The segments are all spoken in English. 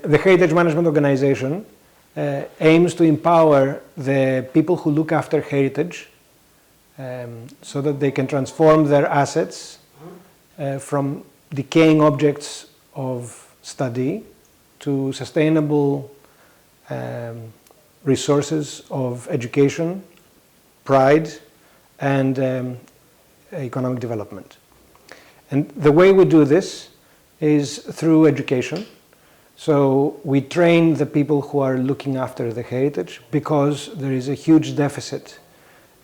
The Heritage Management Organization aims to empower the people who look after heritage so that they can transform their assets from decaying objects of study to sustainable resources of education, pride, and economic development. And the way we do this is through education. So we train the people who are looking after the heritage because there is a huge deficit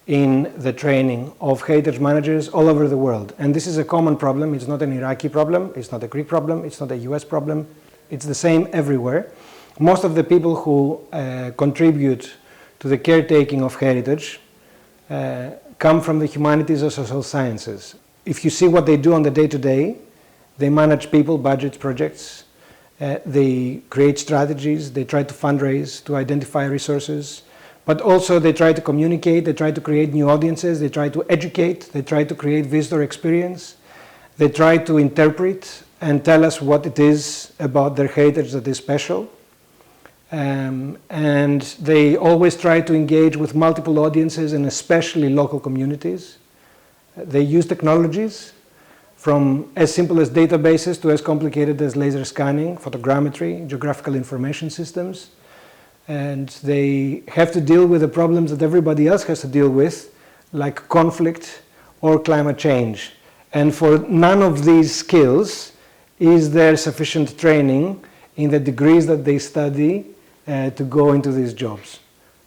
in the training of heritage managers all over the world. And this is a common problem. It's not an Iraqi problem, it's not a Greek problem, it's not a US problem. It's the same everywhere. Most of the people who contribute to the caretaking of heritage come from the humanities or social sciences. If you see what they do on the day-to-day, they manage people, budgets, projects, they create strategies, they try to fundraise, to identify resources, but also they try to communicate, they try to create new audiences, they try to educate, they try to create visitor experience, they try to interpret and tell us what it is about their heritage that is special. And they always try to engage with multiple audiences and especially local communities. They use technologies from as simple as databases to as complicated as laser scanning, photogrammetry, geographical information systems. And they have to deal with the problems that everybody else has to deal with, like conflict or climate change. And for none of these skills is there sufficient training in the degrees that they study to go into these jobs.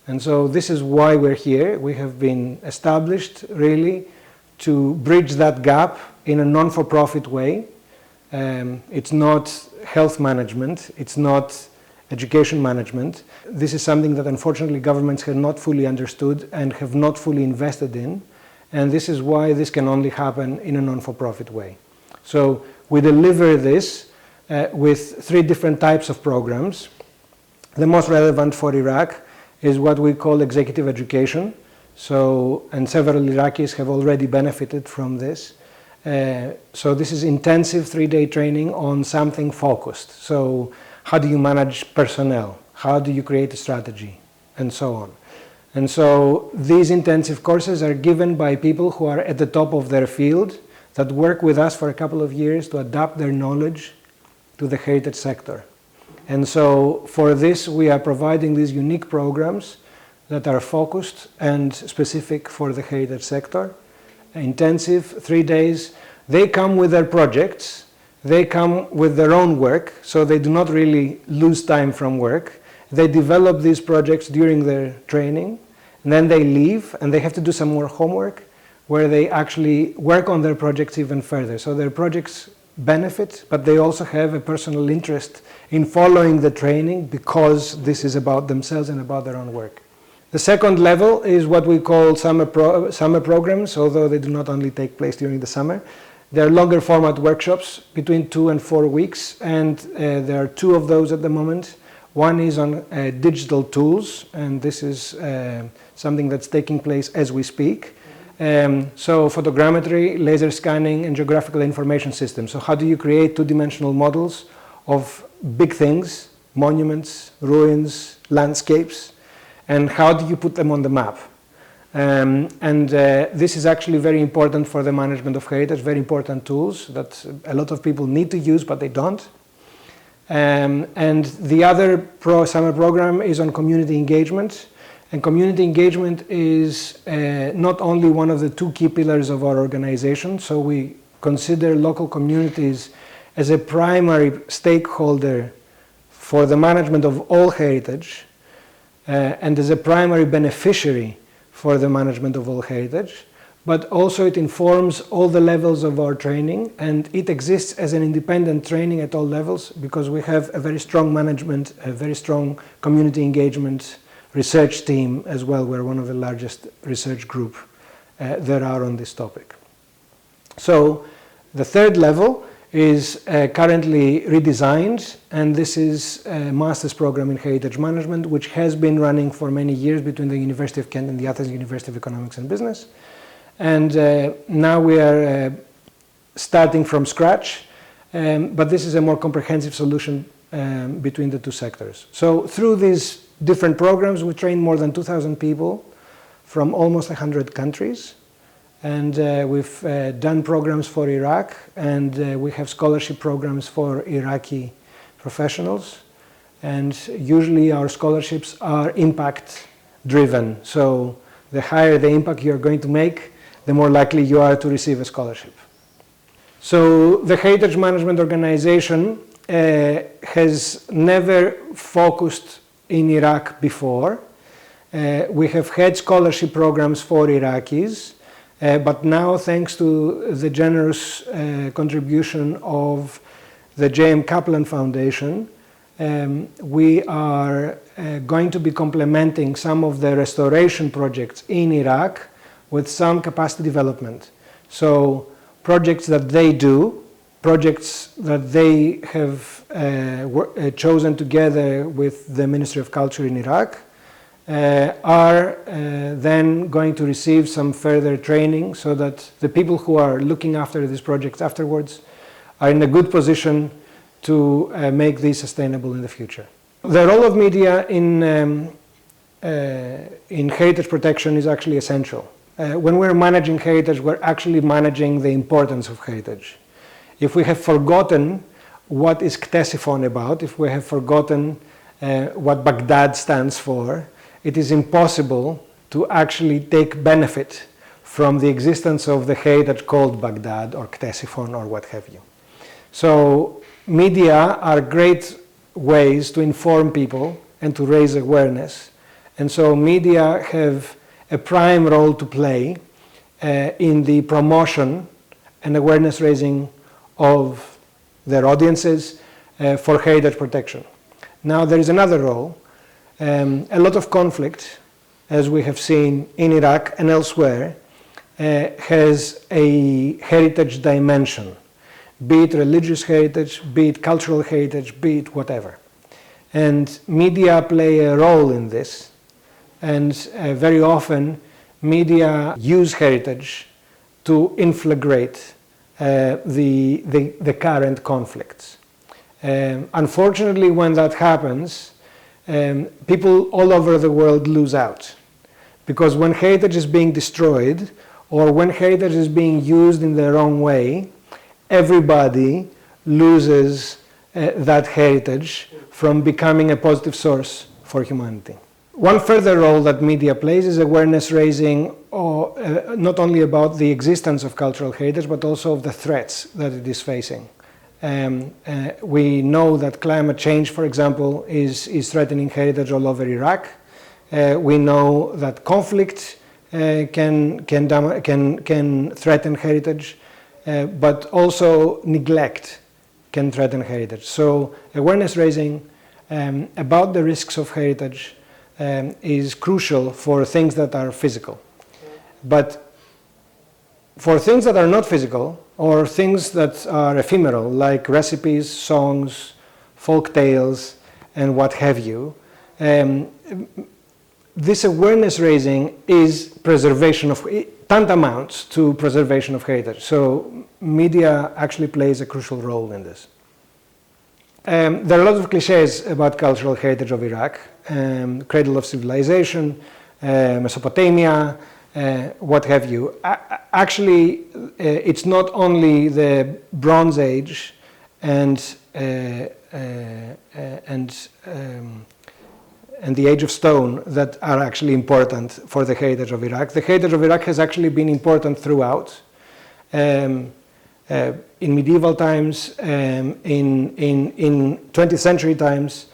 And so this is why we're here. We have been established really to bridge that gap in a non-for-profit way. It's not health management, it's not education management. This is something that unfortunately governments have not fully understood and have not fully invested in. And this is why this can only happen in a non-for-profit way. So we deliver this with 3 different types of programs. The most relevant for Iraq is what we call executive education. So, and several Iraqis have already benefited from this. So this is intensive 3-day training on something focused. So how do you manage personnel? How do you create a strategy? And so on. And so these intensive courses are given by people who are at the top of their field that work with us for a couple of years to adapt their knowledge to the heritage sector. And so for this, we are providing these unique programs that are focused and specific for the heritage sector. Intensive, 3 days. They come with their projects. They come with their own work, so they do not really lose time from work. They develop these projects during their training, and then they leave, and they have to do some more homework where they actually work on their projects even further. So their projects benefit, but they also have a personal interest in following the training because this is about themselves and about their own work. The second level is what we call summer programs, although they do not only take place during the summer. They're longer format workshops between 2 and 4 weeks, and there are 2 of those at the moment. One is on digital tools, and this is something that's taking place as we speak. So photogrammetry, laser scanning, and geographical information systems. So how do you create 2-dimensional models of big things, monuments, ruins, landscapes, and how do you put them on the map? This is actually very important for the management of heritage, very important tools that a lot of people need to use, but they don't. And the other summer program is on community engagement. And community engagement is not only one of the 2 key pillars of our organization, so we consider local communities as a primary stakeholder for the management of all heritage and as a primary beneficiary for the management of all heritage, but also it informs all the levels of our training, and it exists as an independent training at all levels because we have a very strong management, a very strong community engagement research team as well. We're one of the largest research group there are on this topic. So the third level is currently redesigned, and this is a master's program in heritage management, which has been running for many years between the University of Kent and the Athens University of Economics and Business. And now we are starting from scratch, but this is a more comprehensive solution between the two sectors. So through these different programs, we trained more than 2,000 people from almost 100 countries. And we've done programs for Iraq, and we have scholarship programs for Iraqi professionals. And usually our scholarships are impact driven. So the higher the impact you're going to make, the more likely you are to receive a scholarship. So the Heritage Management Organization has never focused in Iraq before. We have had scholarship programs for Iraqis, but now, thanks to the generous contribution of the J.M. Kaplan Foundation, we are going to be complementing some of the restoration projects in Iraq with some capacity development. So projects that they do, projects that they have chosen together with the Ministry of Culture in Iraq, are then going to receive some further training so that the people who are looking after these projects afterwards are in a good position to make these sustainable in the future. The role of media in heritage protection is actually essential. When we're managing heritage, we're actually managing the importance of heritage. If we have forgotten what is Ktesiphon about, if we have forgotten what Baghdad stands for, it is impossible to actually take benefit from the existence of the heritage called Baghdad or Ktesiphon or what have you. So media are great ways to inform people and to raise awareness. And so media have a prime role to play in the promotion and awareness raising of their audiences for heritage protection. Now there is another role. A lot of conflict, as we have seen in Iraq and elsewhere, has a heritage dimension, be it religious heritage, be it cultural heritage, be it whatever. And media play a role in this, and very often media use heritage to inflagrate the current conflicts. Unfortunately, when that happens, people all over the world lose out, because when heritage is being destroyed or when heritage is being used in the wrong way, everybody loses that heritage from becoming a positive source for humanity. One further role that media plays is awareness raising, not only about the existence of cultural heritage, but also of the threats that it is facing. We know that climate change, for example, is threatening heritage all over Iraq. We know that conflict can threaten heritage, but also neglect can threaten heritage. So awareness raising about the risks of heritage is crucial for things that are physical. But for things that are not physical, or things that are ephemeral, like recipes, songs, folk tales, and what have you, this awareness raising is preservation of, tantamount to preservation of heritage. So media actually plays a crucial role in this. There are a lot of cliches about cultural heritage of Iraq, cradle of civilization, Mesopotamia, what have you. Actually, it's not only the Bronze Age and the Age of Stone that are actually important for the heritage of Iraq. The heritage of Iraq has actually been important throughout. In medieval times, in 20th century times.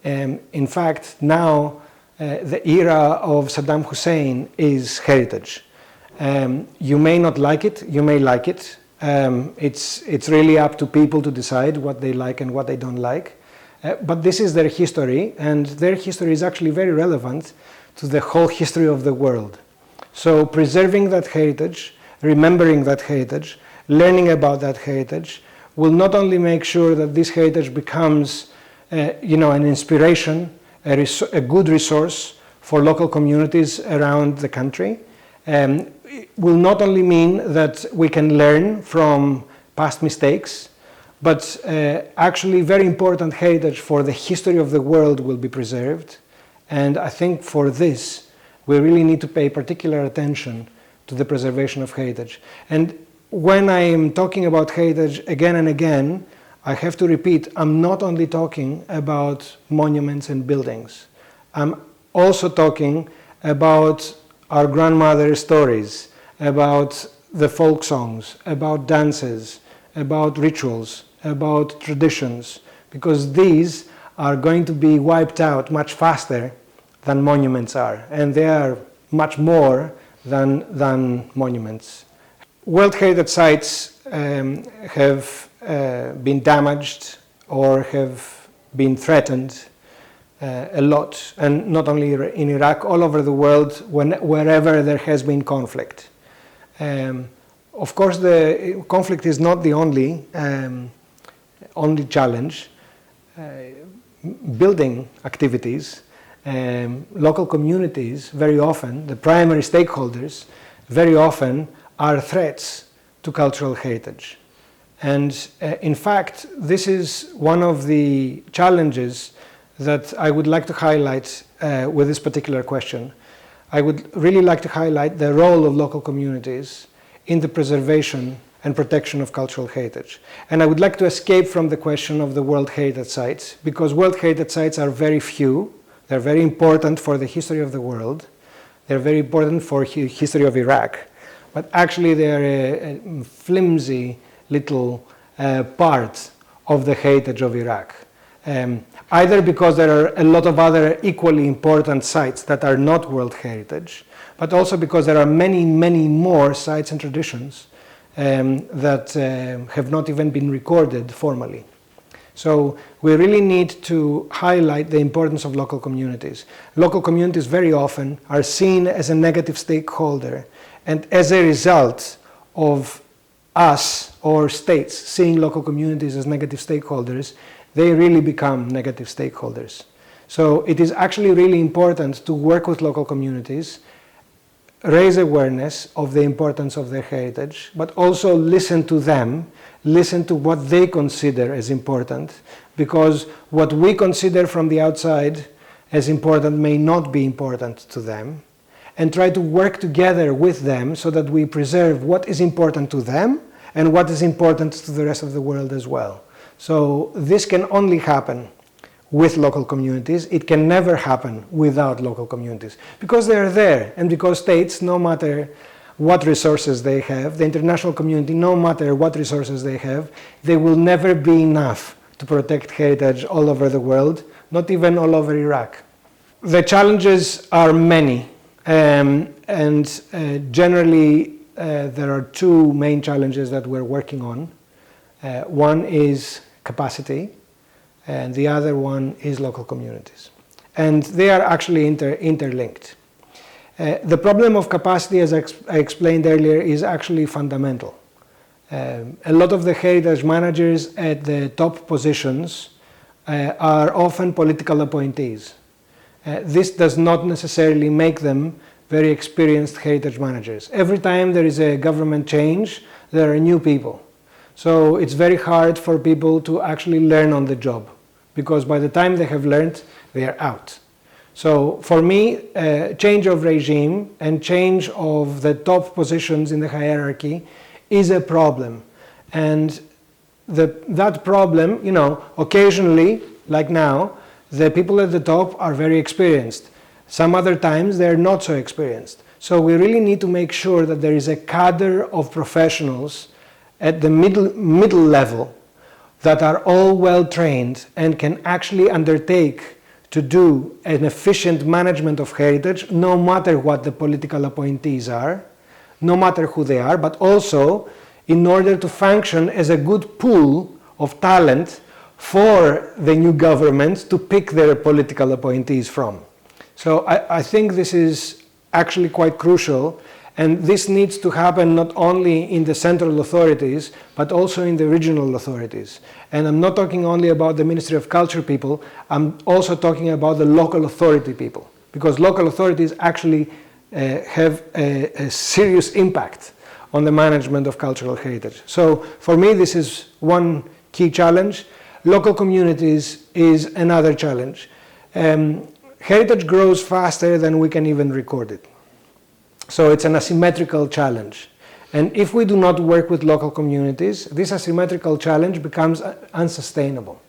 In fact, now the era of Saddam Hussein is heritage. You may not like it, you may like it. It's really up to people to decide what they like and what they don't like. But this is their history, and their history is actually very relevant to the whole history of the world. So preserving that heritage, remembering that heritage, learning about that heritage will not only make sure that this heritage becomes an inspiration, a good resource for local communities around the country, will not only mean that we can learn from past mistakes, but actually very important heritage for the history of the world will be preserved. And I think for this, we really need to pay particular attention to the preservation of heritage. And when I am talking about heritage again and again, I have to repeat, I'm not only talking about monuments and buildings. I'm also talking about our grandmother's stories, about the folk songs, about dances, about rituals, about traditions, because these are going to be wiped out much faster than monuments are, and they are much more than monuments. World Heritage Sites have been damaged or have been threatened a lot, and not only in Iraq, all over the world, wherever there has been conflict. Of course, the conflict is not the only challenge. Building activities, local communities, very often, the primary stakeholders, very often are threats to cultural heritage. And in fact, this is one of the challenges that I would like to highlight with this particular question. I would really like to highlight the role of local communities in the preservation and protection of cultural heritage. And I would like to escape from the question of the World Heritage Sites, because World Heritage Sites are very few. They're very important for the history of the world. They're very important for the history of Iraq. But actually they're a flimsy little part of the heritage of Iraq. Either because there are a lot of other equally important sites that are not World Heritage, but also because there are many, many more sites and traditions that have not even been recorded formally. So we really need to highlight the importance of local communities. Local communities very often are seen as a negative stakeholder, and as a result of us or states seeing local communities as negative stakeholders, they really become negative stakeholders. So it is actually really important to work with local communities, raise awareness of the importance of their heritage, but also listen to them, listen to what they consider as important, because what we consider from the outside as important may not be important to them, and try to work together with them so that we preserve what is important to them and what is important to the rest of the world as well. So this can only happen with local communities. It can never happen without local communities, because they are there, and because states, no matter what resources they have, the international community, no matter what resources they have, they will never be enough to protect heritage all over the world, not even all over Iraq. The challenges are many, and generally there are two main challenges that we're working on. One is capacity, and the other one is local communities. And they are actually interlinked. The problem of capacity, as I explained earlier, is actually fundamental. A lot of the heritage managers at the top positions are often political appointees. This does not necessarily make them very experienced heritage managers. Every time there is a government change, there are new people. So it's very hard for people to actually learn on the job, because by the time they have learned, they are out. So for me, change of regime and change of the top positions in the hierarchy is a problem. And that problem, you know, occasionally, like now, the people at the top are very experienced. Some other times they're not so experienced. So we really need to make sure that there is a cadre of professionals at the middle level that are all well trained and can actually undertake to do an efficient management of heritage, no matter what the political appointees are, no matter who they are, but also in order to function as a good pool of talent for the new governments to pick their political appointees from. So I think this is actually quite crucial, and this needs to happen not only in the central authorities, but also in the regional authorities. And I'm not talking only about the Ministry of Culture people, I'm also talking about the local authority people, because local authorities actually have a serious impact on the management of cultural heritage. So for me, this is one key challenge. Local communities is another challenge. Heritage grows faster than we can even record it. So it's an asymmetrical challenge. And if we do not work with local communities, this asymmetrical challenge becomes unsustainable.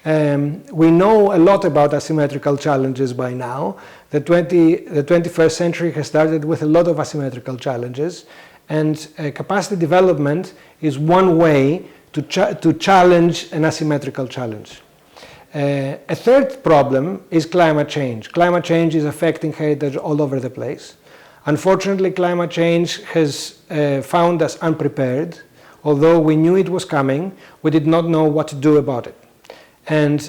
We know a lot about asymmetrical challenges by now. The 21st century has started with a lot of asymmetrical challenges, and capacity development is one way to challenge an asymmetrical challenge. A third problem is climate change. Climate change is affecting heritage all over the place. Unfortunately, climate change has found us unprepared. Although we knew it was coming, we did not know what to do about it. And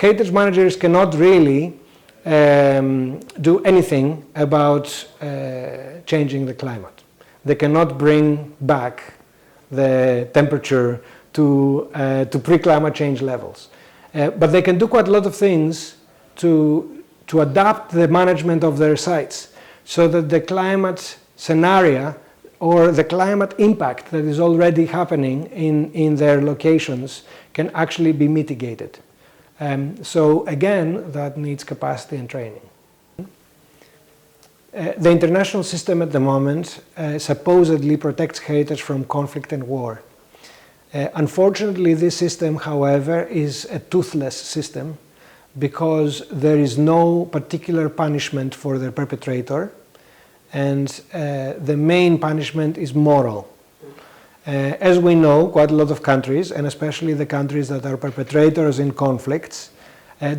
heritage managers cannot really do anything about changing the climate. They cannot bring back the temperature to pre-climate change levels. But they can do quite a lot of things to adapt the management of their sites so that the climate scenario or the climate impact that is already happening in their locations can actually be mitigated. So again, that needs capacity and training. The international system at the moment supposedly protects heritage from conflict and war. Unfortunately, this system, however, is a toothless system because there is no particular punishment for the perpetrator, and the main punishment is moral. As we know, quite a lot of countries, and especially the countries that are perpetrators in conflicts,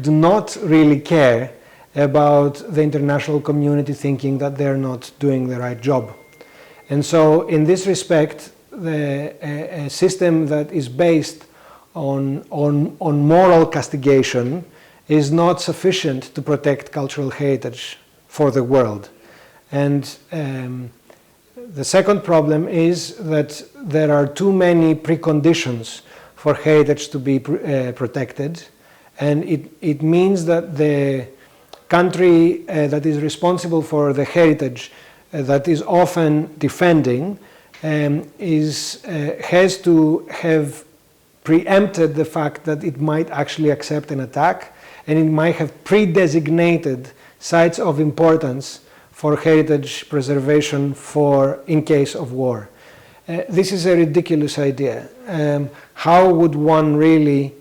do not really care about the international community thinking that they're not doing the right job. And so in this respect, a system that is based on moral castigation is not sufficient to protect cultural heritage for the world. And the second problem is that there are too many preconditions for heritage to be protected, and it means that the country that is responsible for the heritage that is often defending has to have preempted the fact that it might actually accept an attack, and it might have pre-designated sites of importance for heritage preservation in case of war. This is a ridiculous idea. How would one really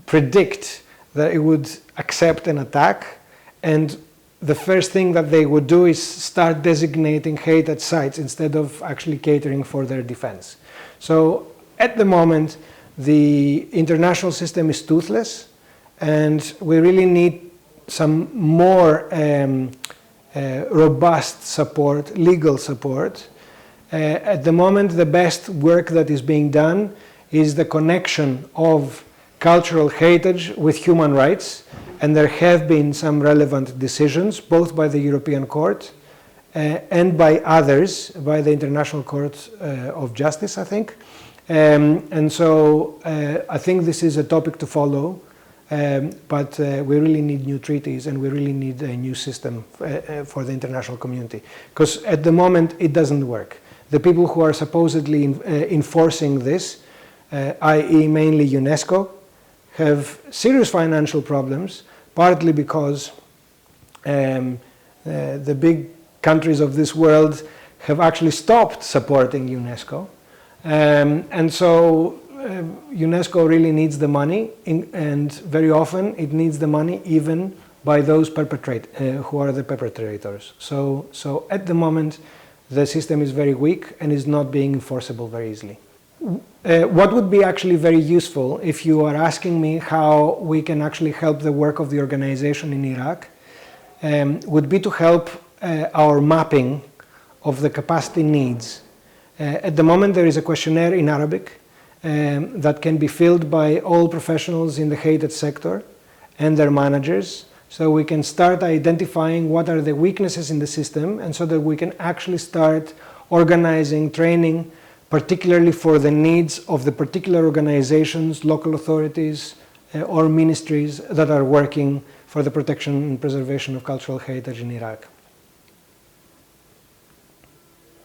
predict that it would accept an attack, and the first thing that they would do is start designating heritage sites instead of actually catering for their defense? So at the moment, the international system is toothless, and we really need some more robust support, legal support. At the moment, the best work that is being done is the connection of cultural heritage with human rights, and there have been some relevant decisions, both by the European Court and by others, by the International Court of Justice, I think. And so I think this is a topic to follow. But we really need new treaties, and we really need a new system for the international community. Because at the moment, it doesn't work. The people who are supposedly enforcing this, i.e. mainly UNESCO, have serious financial problems, partly because the big countries of this world have actually stopped supporting UNESCO. And so UNESCO really needs the money, and very often it needs the money even by those who are the perpetrators. So at the moment, the system is very weak and is not being enforceable very easily. What would be actually very useful, if you are asking me how we can actually help the work of the organization in Iraq, would be to help our mapping of the capacity needs. At the moment, there is a questionnaire in Arabic that can be filled by all professionals in the heritage sector and their managers, so we can start identifying what are the weaknesses in the system, and so that we can actually start organizing training, particularly for the needs of the particular organizations, local authorities, or ministries that are working for the protection and preservation of cultural heritage in Iraq.